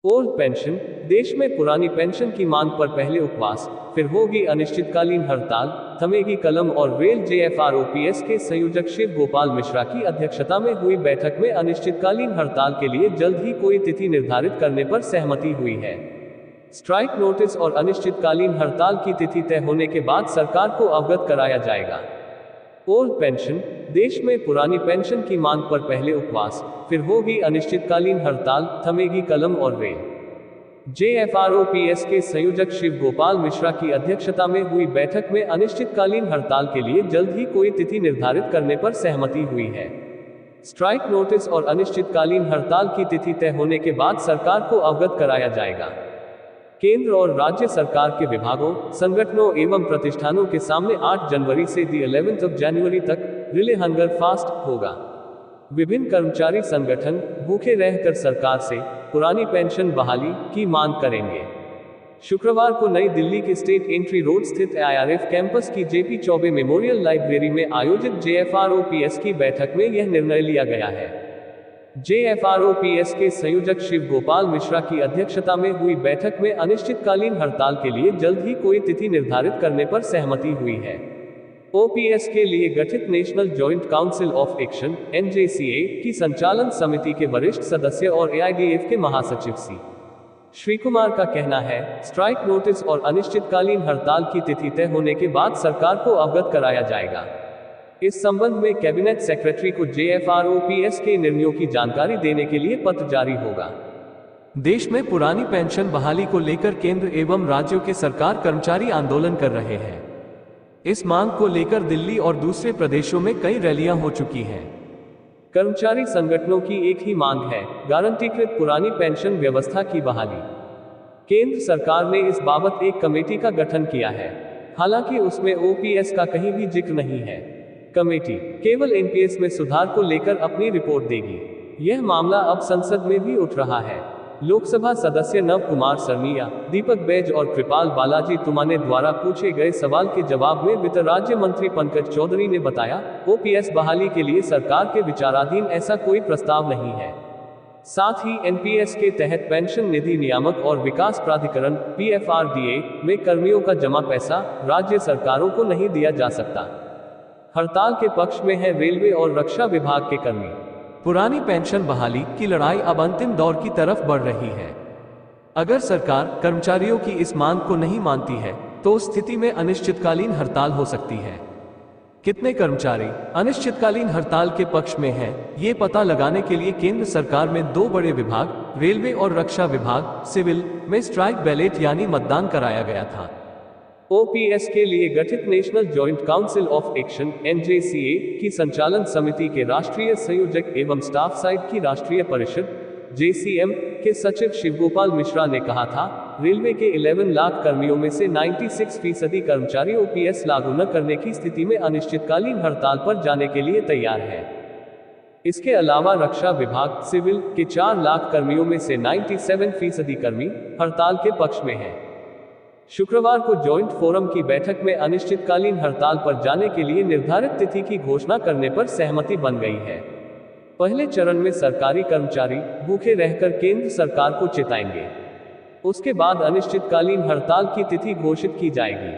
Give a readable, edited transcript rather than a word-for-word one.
Old pension. देश में पुरानी पेंशन की मांग पर पहले उपवास, फिर होगी अनिश्चितकालीन हड़ताल, थमेगी कलम और रेल। जेएफआरओपीएस के संयोजक शिव गोपाल मिश्रा की अध्यक्षता में हुई बैठक में अनिश्चितकालीन हड़ताल के लिए जल्द ही कोई तिथि निर्धारित करने पर सहमति हुई है। स्ट्राइक नोटिस और अनिश्चितकालीन हड़ताल की तिथि तय होने के बाद सरकार को अवगत कराया जाएगा। Old pension. देश में पुरानी पेंशन की मांग पर पहले उपवास, फिर होगी अनिश्चितकालीन हड़ताल, थमेगी कलम और रेल। जेएफआरओपीएस के संयोजक शिव गोपाल मिश्रा की अध्यक्षता में हुई बैठक में अनिश्चितकालीन हड़ताल के लिए जल्द ही कोई तिथि निर्धारित करने पर सहमति हुई है। स्ट्राइक नोटिस और अनिश्चितकालीन हड़ताल की तिथि तय होने के बाद सरकार को अवगत कराया जाएगा। केंद्र और राज्य सरकार के विभागों, संगठनों एवं प्रतिष्ठानों के सामने 8 जनवरी से 11 जनवरी तक रिले हंगर फास्ट होगा। विभिन्न कर्मचारी संगठन भूखे रहकर सरकार से पुरानी पेंशन बहाली की मांग करेंगे। शुक्रवार को नई दिल्ली के स्टेट एंट्री रोड स्थित आईआरएफ कैंपस की जेपी चौबे मेमोरियल लाइब्रेरी में आयोजित जेएफआरओपीएस की बैठक में यह निर्णय लिया गया है। जेएफआरओपीएस के संयोजक शिव गोपाल मिश्रा की अध्यक्षता में हुई बैठक में अनिश्चितकालीन हड़ताल के लिए जल्द ही कोई तिथि निर्धारित करने पर सहमति हुई है। ओपीएस के लिए गठित national joint council of action (NJCA) की संचालन समिति के वरिष्ठ सदस्य और एआईडीएफ के महासचिव सी श्रीकुमार का कहना है, स्ट्राइक नोटिस और अनिश्चितकालीन हड़ताल की तिथि तय होने के बाद सरकार को अवगत कराया जाएगा। इस संबंध में कैबिनेट सेक्रेटरी को जेएफआरओपीएस के निर्णयों की जानकारी देने के लिए पत्र जारी होगा। देश में पुरानी पेंशन बहाली को लेकर केंद्र एवं राज्यों के सरकार कर्मचारी आंदोलन कर रहे हैं। इस मांग को लेकर दिल्ली और दूसरे प्रदेशों में कई रैलियां हो चुकी हैं। कर्मचारी संगठनों की एक ही मांग है, गारंटीकृत पुरानी पेंशन व्यवस्था की बहाली। केंद्र सरकार ने इस बाबत एक कमेटी का गठन किया है, हालांकि उसमें ओपीएस का कहीं भी जिक्र नहीं है। कमेटी केवल एनपीएस में सुधार को लेकर अपनी रिपोर्ट देगी। यह मामला अब संसद में भी उठ रहा है। लोकसभा सदस्य नव कुमार सरनिया, दीपक बैज और कृपाल बालाजी तुमाने द्वारा पूछे गए सवाल के जवाब में वित्त राज्य मंत्री पंकज चौधरी ने बताया, ओपीएस बहाली के लिए सरकार के विचाराधीन ऐसा कोई प्रस्ताव नहीं है। साथ ही एनपीएस के तहत पेंशन निधि नियामक और विकास प्राधिकरण (पीएफआरडीए) में कर्मियों का जमा पैसा राज्य सरकारों को नहीं दिया जा सकता। हड़ताल के पक्ष में है रेलवे और रक्षा विभाग के कर्मी। पुरानी पेंशन बहाली की लड़ाई अब अंतिम दौर की तरफ बढ़ रही है। अगर सरकार कर्मचारियों की इस मांग को नहीं मानती है तो उस स्थिति में अनिश्चितकालीन हड़ताल हो सकती है। कितने कर्मचारी अनिश्चितकालीन हड़ताल के पक्ष में हैं, ये पता लगाने के लिए केंद्र सरकार में 2 बड़े विभाग, रेलवे और रक्षा विभाग, सिविल में स्ट्राइक बैलेट यानी मतदान कराया गया था। ओपीएस के लिए गठित national joint council of action (NJCA) की संचालन समिति के राष्ट्रीय संयोजक एवं स्टाफ साइड की राष्ट्रीय परिषद (जेसीएम) के सचिव शिवगोपाल मिश्रा ने कहा था, रेलवे के 11 लाख कर्मियों में से 96% कर्मचारी ओपीएस लागू न करने की स्थिति में अनिश्चितकालीन हड़ताल पर जाने के लिए तैयार है। इसके अलावा रक्षा विभाग (सिविल) के 4 लाख कर्मियों में से 97% कर्मी हड़ताल के पक्ष में हैं। शुक्रवार को जॉइंट फोरम की बैठक में अनिश्चितकालीन हड़ताल पर जाने के लिए निर्धारित तिथि की घोषणा करने पर सहमति बन गई है। पहले चरण में सरकारी कर्मचारी भूखे रहकर केंद्र सरकार को चिताएंगे। उसके बाद अनिश्चितकालीन हड़ताल की तिथि घोषित की जाएगी।